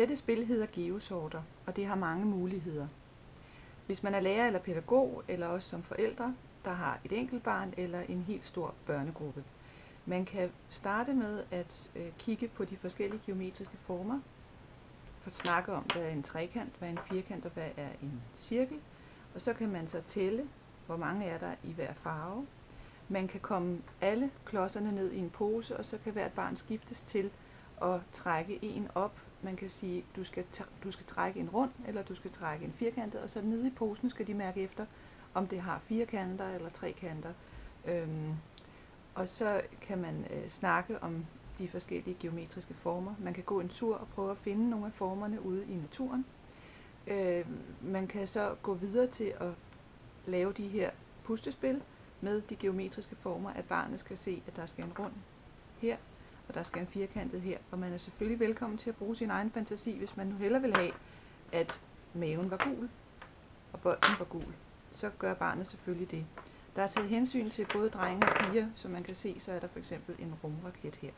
Dette spil hedder Geosorter, og det har mange muligheder. Hvis man er lærer eller pædagog, eller også som forældre, der har et enkelt barn eller en helt stor børnegruppe. Man kan starte med at kigge på de forskellige geometriske former, for at snakke om, hvad er en trekant, hvad er en firkant og hvad er en cirkel. Og så kan man så tælle, hvor mange er der i hver farve. Man kan komme alle klodserne ned i en pose, og så kan hvert barn skiftes til at trække en op. Man kan sige, du skal trække en rund, eller du skal trække en firkantet, og så nede i posen skal de mærke efter, om det har 4 kanter eller 3 kanter. Og så kan man snakke om de forskellige geometriske former. Man kan gå en tur og prøve at finde nogle af formerne ude i naturen. Man kan så gå videre til at lave de her puslespil med de geometriske former, at barnet skal se, at der skal en rund her, og der skal en firkantet her. Og man er selvfølgelig velkommen til at bruge sin egen fantasi, hvis man nu hellere vil have, at maven var gul, og bolden var gul. Så gør barnet selvfølgelig det. Der er taget hensyn til både drenge og piger, som man kan se, så er der for eksempel en rumraket her.